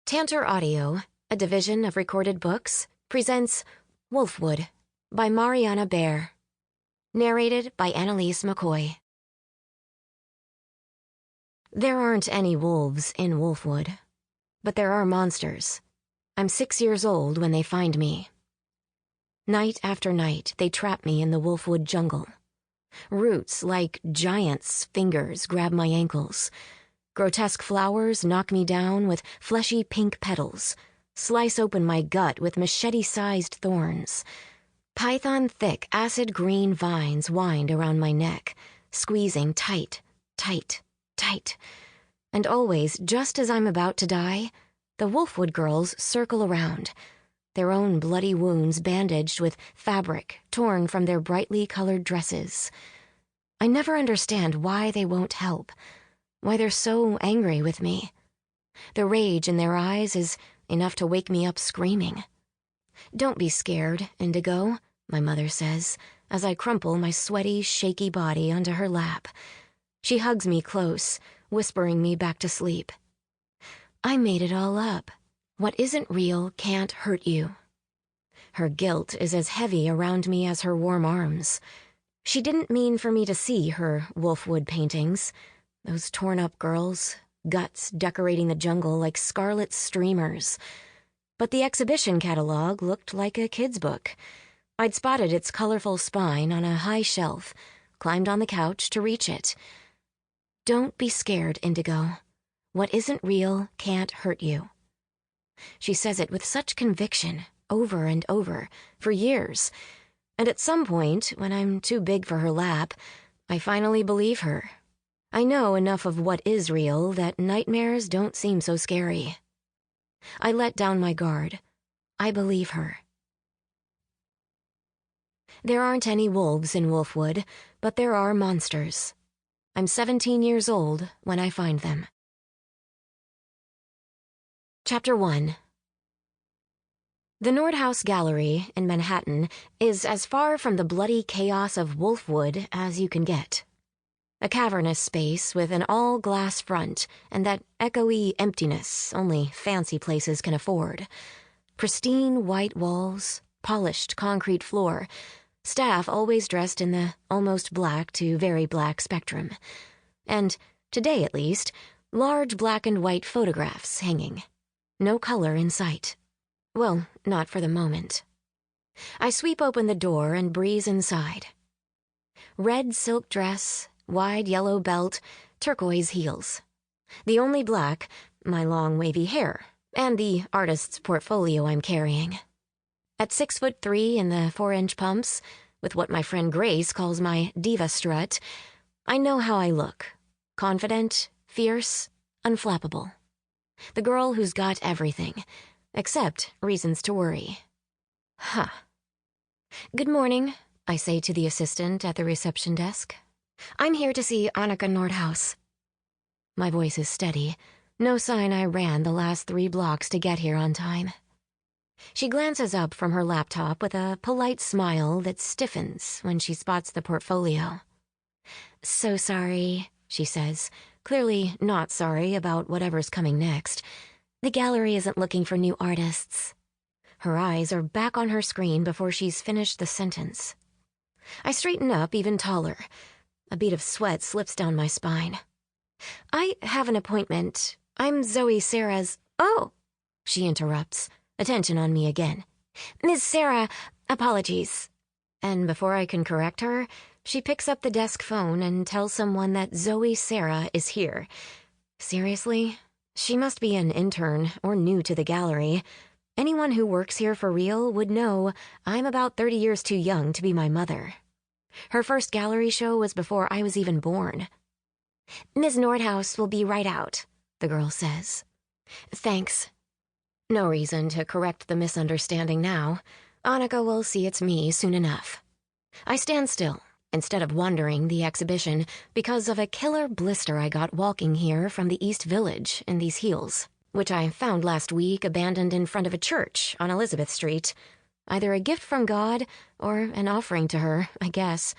Tantor Audio, a division of Recorded Books, presents Wolfwood by Marianna Baer. Narrated by Annalyse Mccoy. There aren't any wolves in Wolfwood, but there are monsters. I'm 6 years old when they find me. Night after night, they trap me in the Wolfwood jungle. Roots like giants' fingers grab my ankles. Grotesque flowers knock me down with fleshy pink petals, slice open my gut with machete-sized thorns. Python-thick acid-green vines wind around my neck, squeezing tight, tight, tight. And always, just as I'm about to die, the Wolfwood girls circle around, their own bloody wounds bandaged with fabric torn from their brightly colored dresses. I never understand why they won't help, why they're so angry with me. The rage in their eyes is enough to wake me up screaming. "Don't be scared, Indigo," my mother says, as I crumple my sweaty, shaky body onto her lap. She hugs me close, whispering me back to sleep. "I made it all up. What isn't real can't hurt you." Her guilt is as heavy around me as her warm arms. She didn't mean for me to see her Wolfwood paintings. Those torn-up girls, guts decorating the jungle like scarlet streamers. But the exhibition catalog looked like a kid's book. I'd spotted its colorful spine on a high shelf, climbed on the couch to reach it. "Don't be scared, Indigo. What isn't real can't hurt you." She says it with such conviction, over and over, for years. And at some point, when I'm too big for her lap, I finally believe her. I know enough of what is real that nightmares don't seem so scary. I let down my guard. I believe her. There aren't any wolves in Wolfwood, but there are monsters. I'm 17 years old when I find them. Chapter 1. The Nordhaus Gallery in Manhattan is as far from the bloody chaos of Wolfwood as you can get. A cavernous space with an all-glass front and that echoey emptiness only fancy places can afford. Pristine white walls, polished concrete floor, staff always dressed in the almost black to very black spectrum. And, today at least, large black and white photographs hanging. No color in sight. Well, not for the moment. I sweep open the door and breeze inside. Red silk dress, wide yellow belt, turquoise heels. The only black, my long wavy hair, and the artist's portfolio I'm carrying. At 6'3" in the 4-inch pumps, with what my friend Grace calls my diva strut, I know how I look. Confident, fierce, unflappable. The girl who's got everything, except reasons to worry. Huh. "Good morning," I say to the assistant at the reception desk. "I'm here to see Annika Nordhaus." My voice is steady. No sign I ran the last 3 blocks to get here on time. She glances up from her laptop with a polite smile that stiffens when she spots the portfolio. "So sorry," she says, clearly not sorry about whatever's coming next. "The gallery isn't looking for new artists." Her eyes are back on her screen before she's finished the sentence. I straighten up even taller. A bead of sweat slips down my spine. "I have an appointment. I'm Zoe Serra's—" "Oh!" she interrupts, attention on me again. "Ms. Serra, apologies." And before I can correct her, she picks up the desk phone and tells someone that Zoe Serra is here. Seriously? She must be an intern or new to the gallery. Anyone who works here for real would know I'm about 30 years too young to be my mother. Her first gallery show was before I was even born. "Ms. Nordhaus will be right out," the girl says. "Thanks." No reason to correct the misunderstanding now. Annika will see it's me soon enough. I stand still, instead of wandering the exhibition, because of a killer blister I got walking here from the East Village in these heels, which I found last week abandoned in front of a church on Elizabeth Street. Either a gift from God or an offering to her, I guess.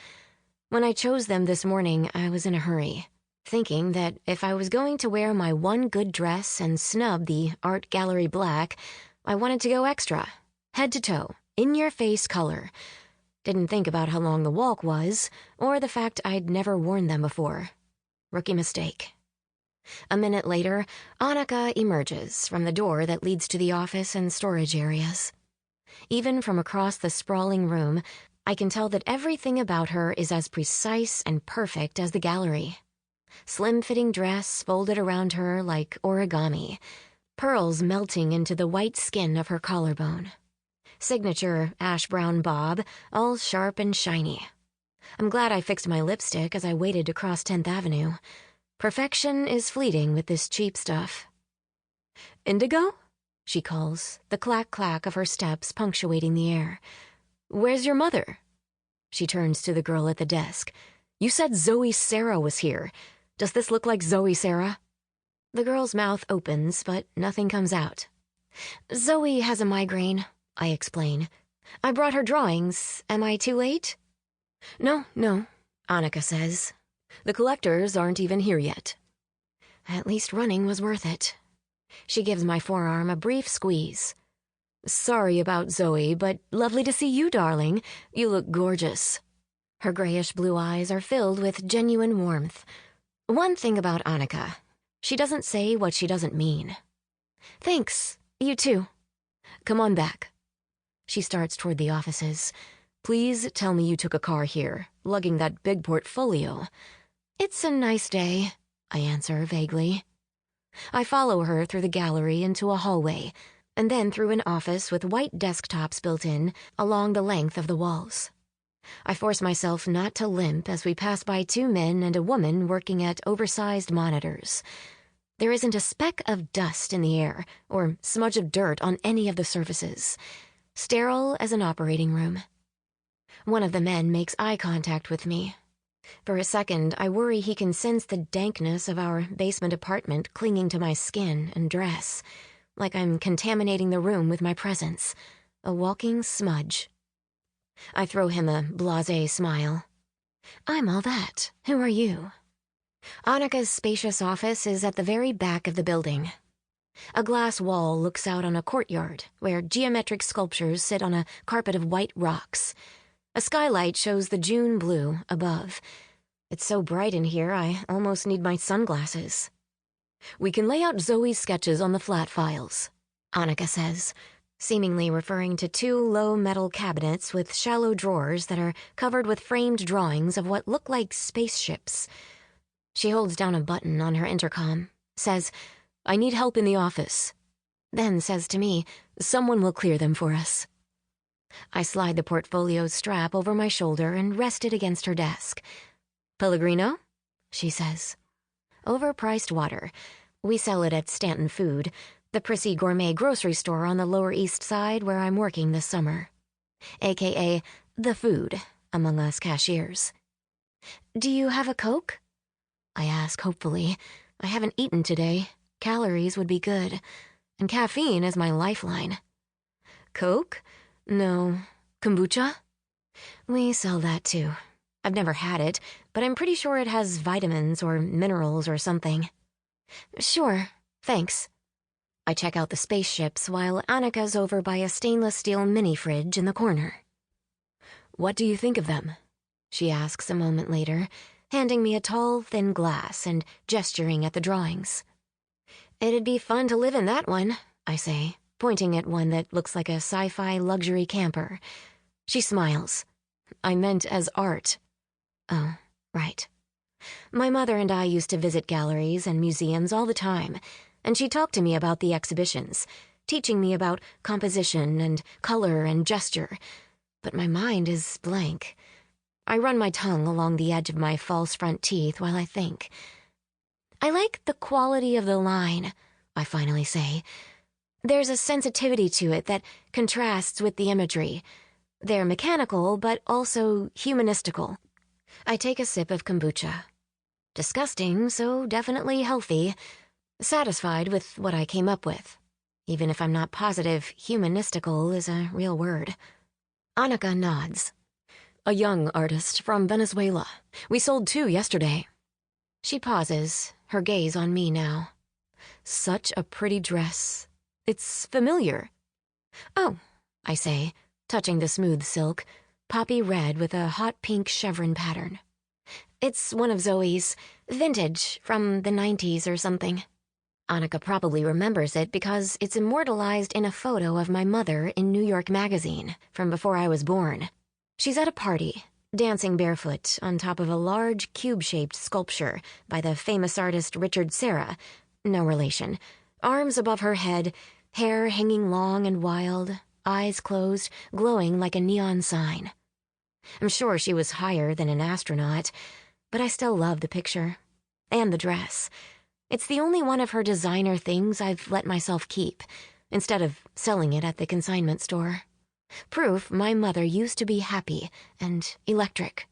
When I chose them this morning, I was in a hurry. thinking that if I was going to wear my one good dress and snub the art gallery black, I wanted to go extra, head to toe, in-your-face color. Didn't think about how long the walk was, or the fact I'd never worn them before. Rookie mistake. A minute later, Annika emerges from the door that leads to the office and storage areas. Even from across the sprawling room, I can tell that everything about her is as precise and perfect as the gallery. Slim-fitting dress folded around her like origami, pearls melting into the white skin of her collarbone. Signature ash-brown bob, all sharp and shiny. I'm glad I fixed my lipstick as I waited to cross 10th Avenue. Perfection is fleeting with this cheap stuff. "Indigo?" she calls, the clack-clack of her steps punctuating the air. "Where's your mother?" She turns to the girl at the desk. "You said Zoe Serra was here. Does this look like Zoe Serra?" The girl's mouth opens, but nothing comes out. "Zoe has a migraine," I explain. "I brought her drawings. Am I too late?" No, Annika says. "The collectors aren't even here yet." At least running was worth it. She gives my forearm a brief squeeze. "Sorry about Zoe, but lovely to see you, darling. You look gorgeous." Her grayish blue eyes are filled with genuine warmth. One thing about Annika, she doesn't say what she doesn't mean. "Thanks, you too." "Come on back." She starts toward the offices. "Please tell me you took a car here, lugging that big portfolio." "It's a nice day," I answer vaguely. I follow her through the gallery into a hallway, and then through an office with white desktops built in along the length of the walls. I force myself not to limp as we pass by 2 men and a woman working at oversized monitors. There isn't a speck of dust in the air or smudge of dirt on any of the surfaces. Sterile as an operating room. One of the men makes eye contact with me. For a second, I worry he can sense the dankness of our basement apartment clinging to my skin and dress, like I'm contaminating the room with my presence, a walking smudge. I throw him a blasé smile. "I'm all that. Who are you?" Annika's spacious office is at the very back of the building. A glass wall looks out on a courtyard where geometric sculptures sit on a carpet of white rocks. A skylight shows the June blue above. It's so bright in here, I almost need my sunglasses. "We can lay out Zoe's sketches on the flat files," Annika says, seemingly referring to 2 low metal cabinets with shallow drawers that are covered with framed drawings of what look like spaceships. She holds down a button on her intercom, says, "I need help in the office," then says to me, "Someone will clear them for us." I slide the portfolio's strap over my shoulder and rest it against her desk. "Pellegrino?" she says. Overpriced water. We sell it at Stanton Food, the prissy gourmet grocery store on the Lower East Side where I'm working this summer. AKA the food among us cashiers. "Do you have a Coke?" I ask hopefully. I haven't eaten today. Calories would be good. And caffeine is my lifeline. "Coke? No. Kombucha?" We sell that too. I've never had it, but I'm pretty sure it has vitamins or minerals or something. "Sure, thanks." I check out the spaceships while Annika's over by a stainless steel mini-fridge in the corner. "What do you think of them?" she asks a moment later, handing me a tall, thin glass and gesturing at the drawings. "It'd be fun to live in that one," I say, pointing at one that looks like a sci-fi luxury camper. She smiles. "I meant as art." Oh, right. My mother and I used to visit galleries and museums all the time, and she talked to me about the exhibitions, teaching me about composition and color and gesture. But my mind is blank. I run my tongue along the edge of my false front teeth while I think. "I like the quality of the line," I finally say. "There's a sensitivity to it that contrasts with the imagery. They're mechanical, but also humanistical." I take a sip of kombucha. Disgusting, so definitely healthy. Satisfied with what I came up with, even if I'm not positive humanistical is a real word. Annika nods. "A young artist from Venezuela. We sold 2 yesterday." She pauses, her gaze on me now. Such a pretty dress. It's familiar. Oh, I say, touching the smooth silk, poppy red with a hot pink chevron pattern. It's one of Zoe's, vintage, from the 90s or something. Annika probably remembers it because it's immortalized in a photo of my mother in New York Magazine from before I was born. She's at a party, dancing barefoot on top of a large cube-shaped sculpture by the famous artist Richard Serra, no relation, arms above her head, hair hanging long and wild, eyes closed, glowing like a neon sign. I'm sure she was higher than an astronaut, but I still love the picture. And the dress. It's the only one of her designer things I've let myself keep, instead of selling it at the consignment store. Proof my mother used to be happy and electric.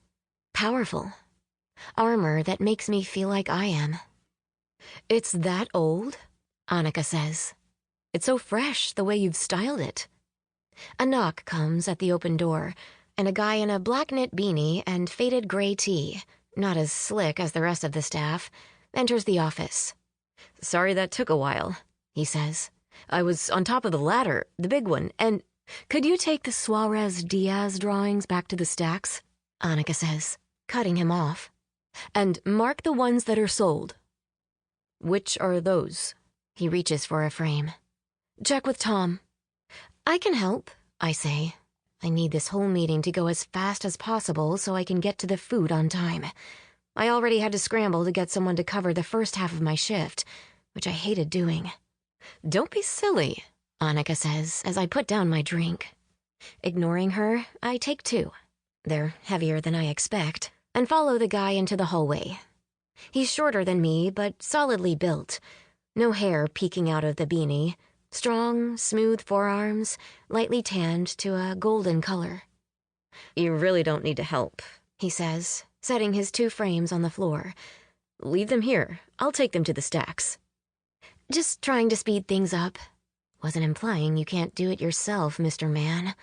Powerful. Armor that makes me feel like I am. It's that old? Annika says. It's so fresh the way you've styled it. A knock comes at the open door, and a guy in a black knit beanie and faded gray tee, not as slick as the rest of the staff, enters the office. Sorry that took a while, he says. I was on top of the ladder, the big one, and could you take the Suarez Diaz drawings back to the stacks? Annika says, cutting him off. And mark the ones that are sold. Which are those? He reaches for a frame. Check with Tom. I can help, I say. I need this whole meeting to go as fast as possible so I can get to the food on time. I already had to scramble to get someone to cover the first half of my shift, which I hated doing. Don't be silly, Annika says as I put down my drink. Ignoring her, I take two. They're heavier than I expect, and follow the guy into the hallway. He's shorter than me, but solidly built. No hair peeking out of the beanie. Strong, smooth forearms, lightly tanned to a golden color. You really don't need to help, he says, setting his two frames on the floor. Leave them here. I'll take them to the stacks. Just trying to speed things up. Wasn't implying you can't do it yourself, Mr. Man.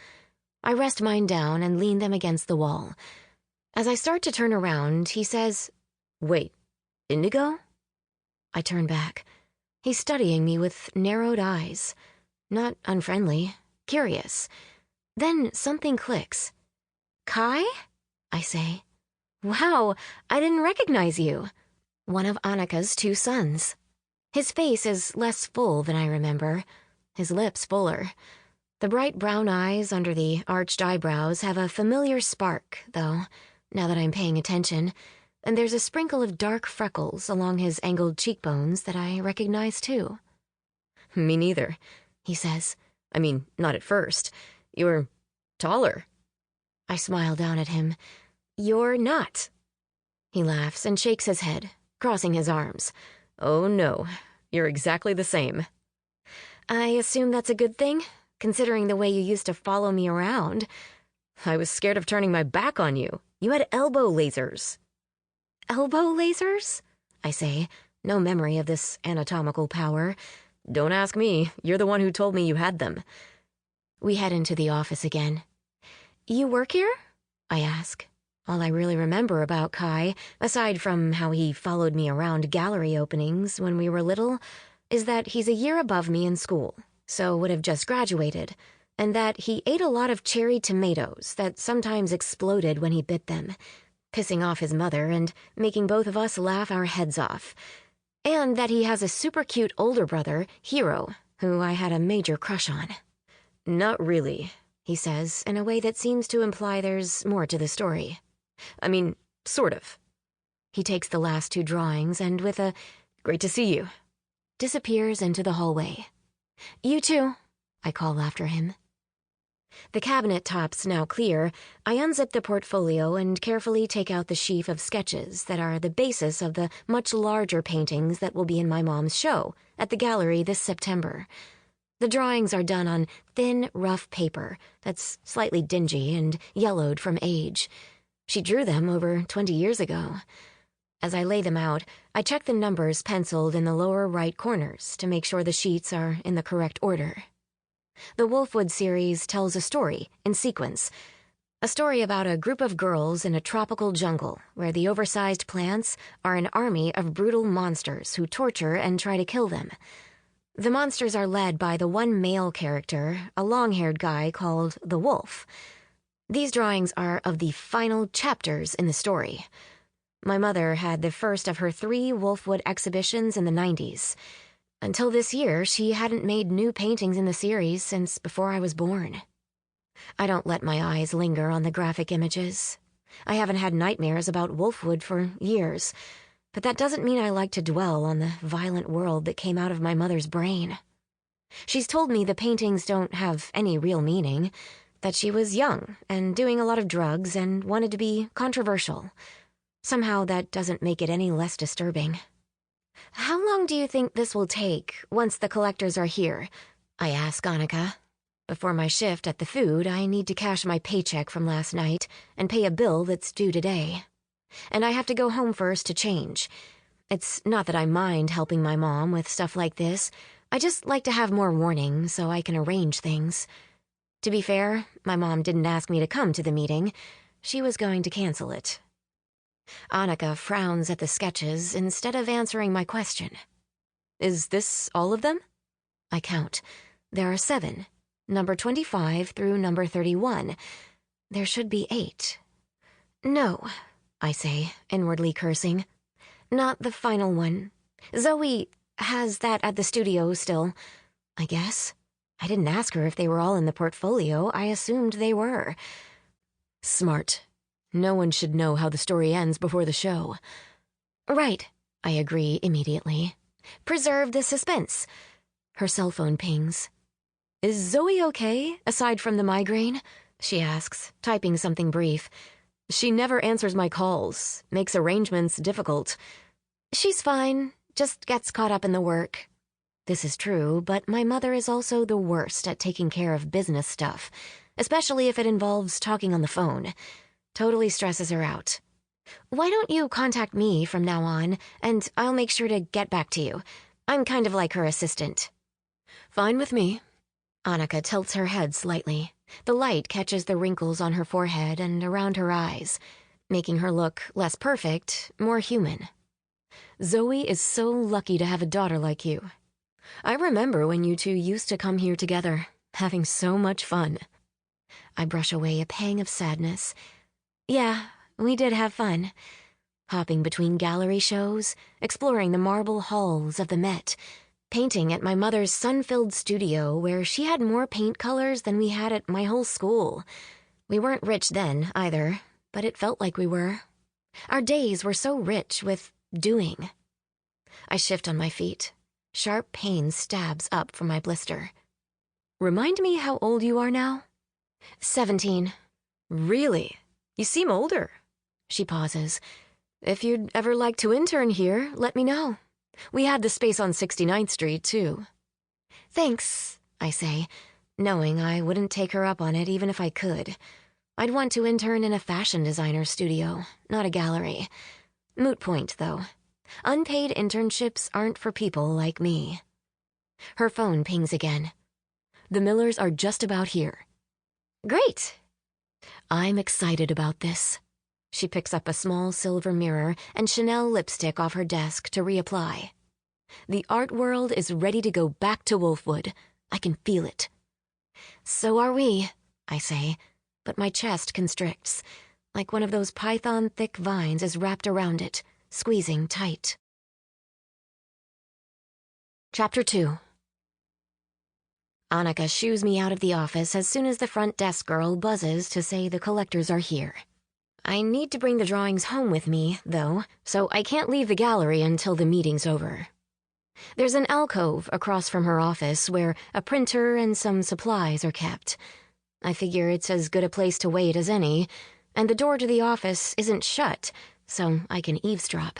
I rest mine down and lean them against the wall. As I start to turn around, he says, Wait, Indigo? I turn back. He's studying me with narrowed eyes. Not unfriendly, curious. Then something clicks. Kai? I say. Wow, I didn't recognize you. One of Annika's two sons. His face is less full than I remember. His lips fuller. The bright brown eyes under the arched eyebrows have a familiar spark, though, now that I'm paying attention, and there's a sprinkle of dark freckles along his angled cheekbones that I recognize too. Me neither, he says. I mean, not at first. You're taller. I smile down at him. You're not. He laughs and shakes his head, crossing his arms. Oh no, you're exactly the same. I assume that's a good thing, considering the way you used to follow me around. I was scared of turning my back on you. You had elbow lasers. Elbow lasers? I say, no memory of this anatomical power. Don't ask me. You're the one who told me you had them. We head into the office again. You work here? I ask. All I really remember about Kai, aside from how he followed me around gallery openings when we were little, is that he's a year above me in school, so would have just graduated, and that he ate a lot of cherry tomatoes that sometimes exploded when he bit them, pissing off his mother and making both of us laugh our heads off, and that he has a super cute older brother, Hiro, who I had a major crush on. Not really, he says, in a way that seems to imply there's more to the story. I mean, sort of. He takes the last two drawings and with a, "Great to see you," disappears into the hallway. You too, I call after him. The cabinet tops now clear, I unzip the portfolio and carefully take out the sheaf of sketches that are the basis of the much larger paintings that will be in my mom's show at the gallery this September. The drawings are done on thin, rough paper that's slightly dingy and yellowed from age. She drew them over 20 years ago. As I lay them out, I check the numbers penciled in the lower right corners to make sure the sheets are in the correct order. The Wolfwood series tells a story, in sequence. A story about a group of girls in a tropical jungle where the oversized plants are an army of brutal monsters who torture and try to kill them. The monsters are led by the one male character, a long-haired guy called the Wolf. These drawings are of the final chapters in the story. My mother had the first of her 3 Wolfwood exhibitions in the 90s. Until this year, she hadn't made new paintings in the series since before I was born. I don't let my eyes linger on the graphic images. I haven't had nightmares about Wolfwood for years, but that doesn't mean I like to dwell on the violent world that came out of my mother's brain. She's told me the paintings don't have any real meaning, that she was young and doing a lot of drugs and wanted to be controversial. Somehow that doesn't make it any less disturbing. How long do you think this will take once the collectors are here? I ask Annika. Before my shift at the food, I need to cash my paycheck from last night and pay a bill that's due today. And I have to go home first to change. It's not that I mind helping my mom with stuff like this. I just like to have more warning so I can arrange things. To be fair, my mom didn't ask me to come to the meeting. She was going to cancel it. Annika frowns at the sketches instead of answering my question. Is this all of them? I count. There are 7. Number 25 through number 31. There should be 8. No, I say, inwardly cursing. Not the final one. Zoe has that at the studio still, I guess. I didn't ask her if they were all in the portfolio. I assumed they were. Smart. No one should know how the story ends before the show. Right, I agree immediately. Preserve the suspense. Her cell phone pings. Is Zoe okay, aside from the migraine? She asks, typing something brief. She never answers my calls, makes arrangements difficult. She's fine, just gets caught up in the work. This is true, but my mother is also the worst at taking care of business stuff, especially if it involves talking on the phone. Totally stresses her out. Why don't you contact me from now on, and I'll make sure to get back to you. I'm kind of like her assistant. Fine with me. Annika tilts her head slightly. The light catches the wrinkles on her forehead and around her eyes, making her look less perfect, more human. Zoe is so lucky to have a daughter like you. I remember when you two used to come here together, having so much fun. I brush away a pang of sadness. Yeah, we did have fun. Hopping between gallery shows, exploring the marble halls of the Met, painting at my mother's sun-filled studio where she had more paint colors than we had at my whole school. We weren't rich then, either, but it felt like we were. Our days were so rich with doing. I shift on my feet. Sharp pain stabs up from my blister. Remind me how old you are now? 17. Really? You seem older. She pauses. If you'd ever like to intern here, let me know. We had the space on 69th Street, too. Thanks, I say, knowing I wouldn't take her up on it even if I could. I'd want to intern in a fashion designer's studio, not a gallery. Moot point, though. Unpaid internships aren't for people like me. Her phone pings again. The Millers are just about here. Great. I'm excited about this. She picks up a small silver mirror and Chanel lipstick off her desk to reapply. The art world is ready to go back to Wolfwood. I can feel it. So are we, I say, but my chest constricts, like one of those python-thick vines is wrapped around it, squeezing tight. Chapter 2. Annika shoos me out of the office as soon as the front desk girl buzzes to say the collectors are here. I need to bring the drawings home with me, though, so I can't leave the gallery until the meeting's over. There's an alcove across from her office where a printer and some supplies are kept. I figure it's as good a place to wait as any, and the door to the office isn't shut, so I can eavesdrop.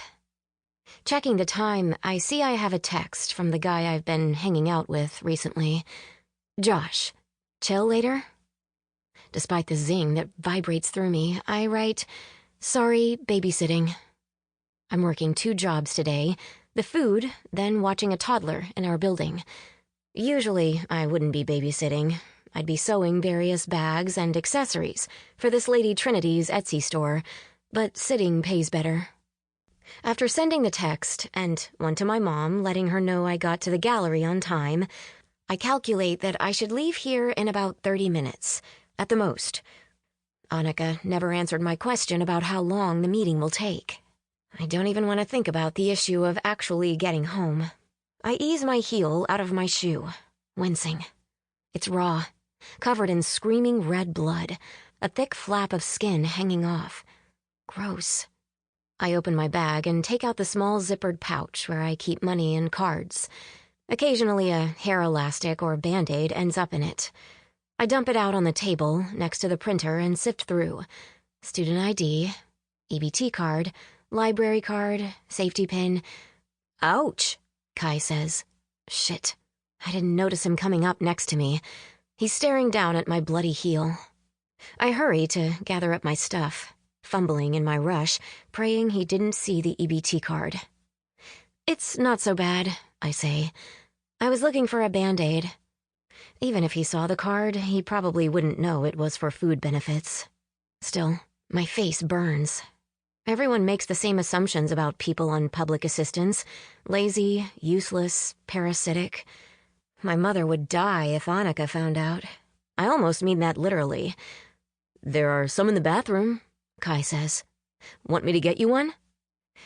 Checking the time, I see I have a text from the guy I've been hanging out with recently. Josh, chill later? Despite the zing that vibrates through me, I write, sorry, babysitting. I'm working 2 jobs today, the food, then watching a toddler in our building. Usually, I wouldn't be babysitting. I'd be sewing various bags and accessories for this Lady Trinity's Etsy store, but sitting pays better. After sending the text, and one to my mom letting her know I got to the gallery on time, I calculate that I should leave here in about 30 minutes, at the most. Annika never answered my question about how long the meeting will take. I don't even want to think about the issue of actually getting home. I ease my heel out of my shoe, wincing. It's raw, covered in screaming red blood, a thick flap of skin hanging off. Gross. I open my bag and take out the small zippered pouch where I keep money and cards. Occasionally a hair elastic or Band-Aid ends up in it. I dump it out on the table next to the printer and sift through. Student ID, EBT card, library card, safety pin. Ouch, Kai says. Shit. I didn't notice him coming up next to me. He's staring down at my bloody heel. I hurry to gather up my stuff, fumbling in my rush, praying he didn't see the EBT card. It's not so bad, I say. I was looking for a Band-Aid. Even if he saw the card, he probably wouldn't know it was for food benefits. Still, my face burns. Everyone makes the same assumptions about people on public assistance. Lazy, useless, parasitic. My mother would die if Annika found out. I almost mean that literally. There are some in the bathroom, Kai says. Want me to get you one?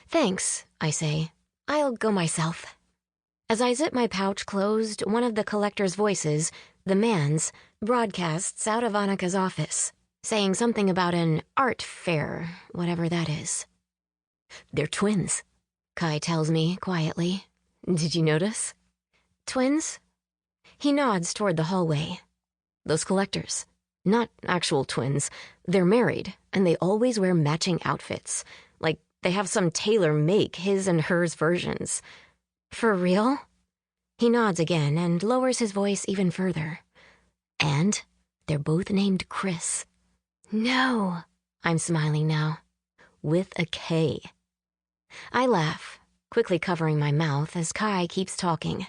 Thanks, I say. I'll go myself. As I zip my pouch closed, one of the collector's voices, the man's, broadcasts out of Annika's office, saying something about an art fair, whatever that is. They're twins, Kai tells me quietly. Did you notice? Twins? He nods toward the hallway. Those collectors. Not actual twins. They're married, and they always wear matching outfits. Like they have some tailor make his and hers versions. For real? He nods again and lowers his voice even further. And they're both named Chris. No, I'm smiling now. With a K. I laugh, quickly covering my mouth as Kai keeps talking.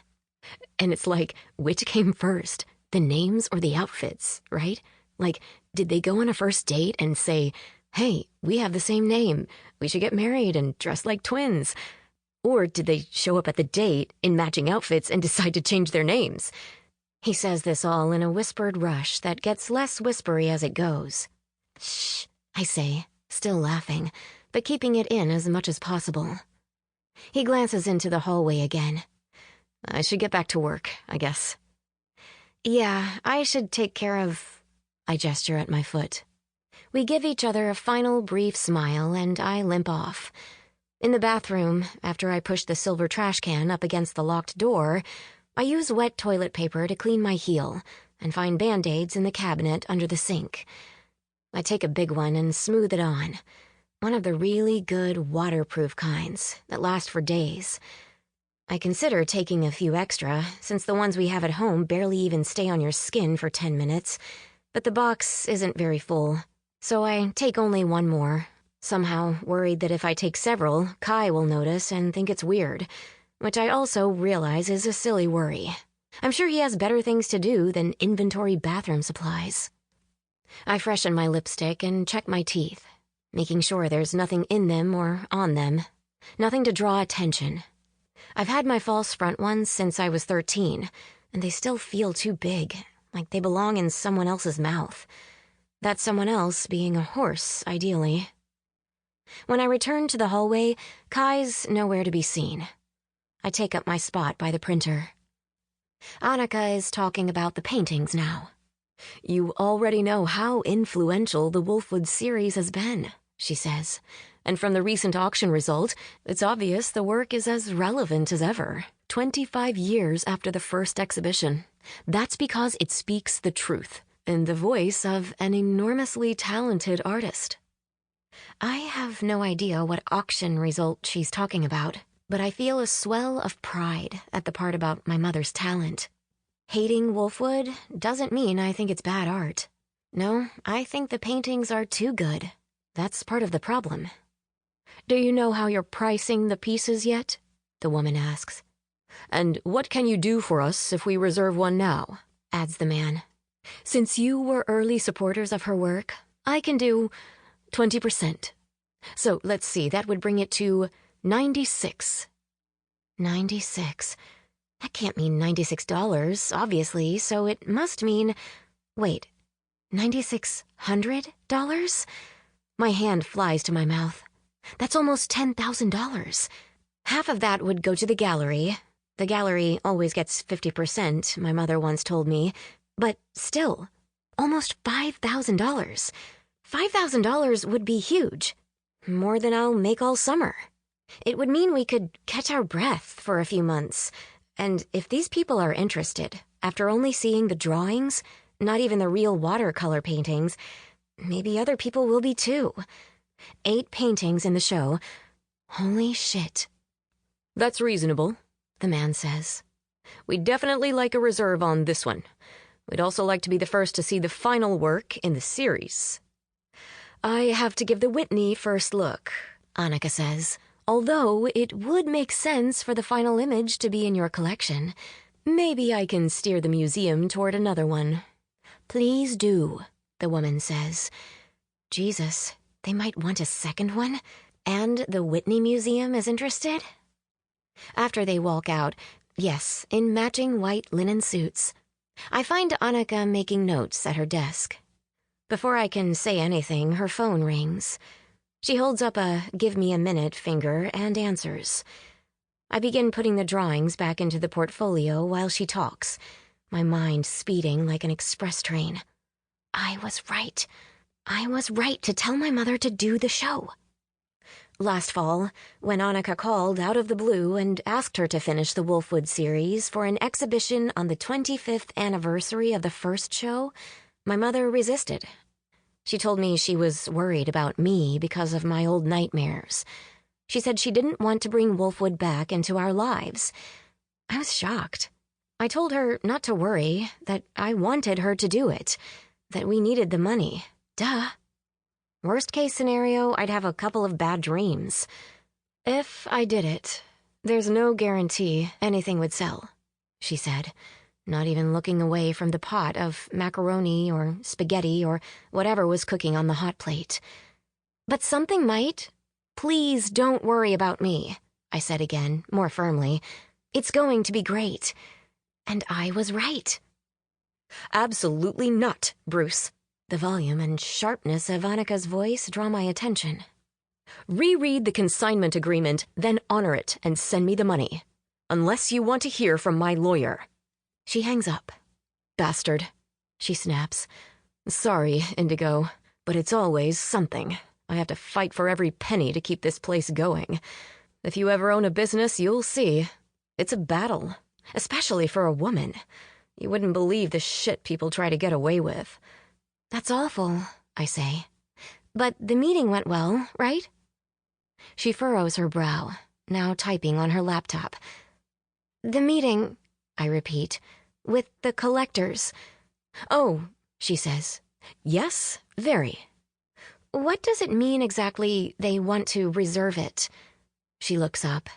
And it's like, which came first, the names or the outfits, right? Like, did they go on a first date and say, hey, we have the same name, we should get married and dress like twins? Or did they show up at the date in matching outfits and decide to change their names? He says this all in a whispered rush that gets less whispery as it goes. Shh, I say, still laughing, but keeping it in as much as possible. He glances into the hallway again. I should get back to work, I guess. Yeah, I should take care of... I gesture at my foot. We give each other a final brief smile and I limp off. In the bathroom, after I push the silver trash can up against the locked door, I use wet toilet paper to clean my heel and find Band-Aids in the cabinet under the sink. I take a big one and smooth it on. One of the really good waterproof kinds that last for days. I consider taking a few extra, since the ones we have at home barely even stay on your skin for 10 minutes, but the box isn't very full, so I take only one more. Somehow worried that if I take several, Kai will notice and think it's weird, which I also realize is a silly worry. I'm sure he has better things to do than inventory bathroom supplies. I freshen my lipstick and check my teeth, making sure there's nothing in them or on them. Nothing to draw attention. I've had my false front ones since I was 13, and they still feel too big, like they belong in someone else's mouth. That someone else being a horse, ideally. When I return to the hallway, Kai's nowhere to be seen. I take up my spot by the printer. Annika is talking about the paintings now. You already know how influential the Wolfwood series has been, she says. And from the recent auction result, it's obvious the work is as relevant as ever, 25 years after the first exhibition. That's because it speaks the truth, in the voice of an enormously talented artist. I have no idea what auction result she's talking about, but I feel a swell of pride at the part about my mother's talent. Hating Wolfwood doesn't mean I think it's bad art. No, I think the paintings are too good. That's part of the problem. Do you know how you're pricing the pieces yet? The woman asks. And what can you do for us if we reserve one now? Adds the man. Since you were early supporters of her work, I can do 20%. So let's see, that would bring it to 96. 96. That can't mean $96, obviously, so it must mean... Wait, $9,600? My hand flies to my mouth. That's almost $10,000. Half of that would go to the gallery. The gallery always gets 50%, my mother once told me. But still, almost $5,000. $5,000 would be huge. More than I'll make all summer. It would mean we could catch our breath for a few months. And if these people are interested, after only seeing the drawings, not even the real watercolor paintings, maybe other people will be too. 8 paintings in the show. Holy shit. That's reasonable, the man says. We'd definitely like a reserve on this one. We'd also like to be the first to see the final work in the series. I have to give the Whitney first look, Annika says, although it would make sense for the final image to be in your collection. Maybe I can steer the museum toward another one. Please do, the woman says. Jesus, they might want a second one? And the Whitney Museum is interested? After they walk out, yes, in matching white linen suits, I find Annika making notes at her desk. Before I can say anything, her phone rings. She holds up a give-me-a-minute finger and answers. I begin putting the drawings back into the portfolio while she talks, my mind speeding like an express train. I was right. I was right to tell my mother to do the show. Last fall, when Annika called out of the blue and asked her to finish the Wolfwood series for an exhibition on the 25th anniversary of the first show, my mother resisted. She told me she was worried about me because of my old nightmares. She said she didn't want to bring Wolfwood back into our lives. I was shocked. I told her not to worry, that I wanted her to do it, that we needed the money. Duh. Worst case scenario, I'd have a couple of bad dreams. If I did it, there's no guarantee anything would sell, she said, not even looking away from the pot of macaroni or spaghetti or whatever was cooking on the hot plate. But something might. Please don't worry about me, I said again, more firmly. It's going to be great. And I was right. Absolutely not, Bruce. The volume and sharpness of Annika's voice draw my attention. Reread the consignment agreement, then honor it and send me the money. Unless you want to hear from my lawyer. She hangs up. Bastard, she snaps. Sorry, Indigo, but it's always something. I have to fight for every penny to keep this place going. If you ever own a business, you'll see. It's a battle, especially for a woman. You wouldn't believe the shit people try to get away with. That's awful, I say. But the meeting went well, right? She furrows her brow, now typing on her laptop. The meeting, I repeat, with the collectors. Oh, she says. Yes, very. What does it mean exactly they want to reserve it? She looks up.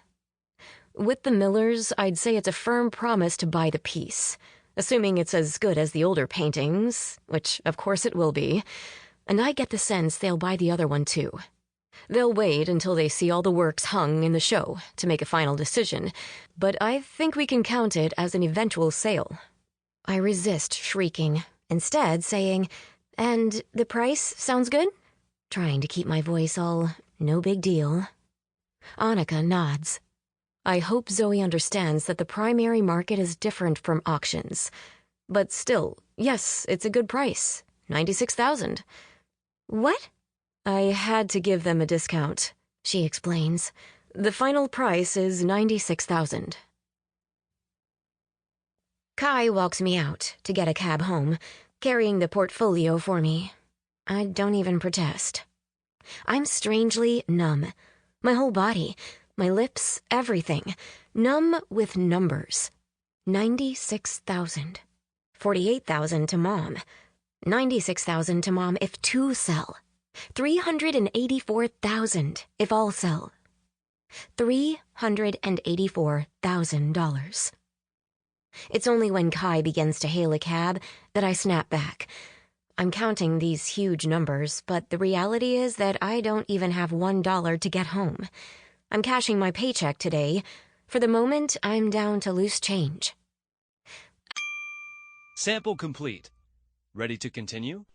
With the Millers, I'd say it's a firm promise to buy the piece. Assuming it's as good as the older paintings, which of course it will be, and I get the sense they'll buy the other one too. They'll wait until they see all the works hung in the show to make a final decision, but I think we can count it as an eventual sale. I resist shrieking, instead saying, and the price sounds good? Trying to keep my voice all no big deal. Annika nods. I hope Zoe understands that the primary market is different from auctions. But still, yes, it's a good price. $96,000. What? I had to give them a discount, she explains. The final price is $96,000. Kai walks me out to get a cab home, carrying the portfolio for me. I don't even protest. I'm strangely numb. My whole body, my lips, everything, numb with numbers. 96,000. 48,000 to Mom. 96,000 to Mom if 2 sell. 384,000 if all sell. $384,000. It's only when Kai begins to hail a cab that I snap back. I'm counting these huge numbers, but the reality is that I don't even have $1 to get home. I'm cashing my paycheck today. For the moment, I'm down to loose change. Sample complete. Ready to continue?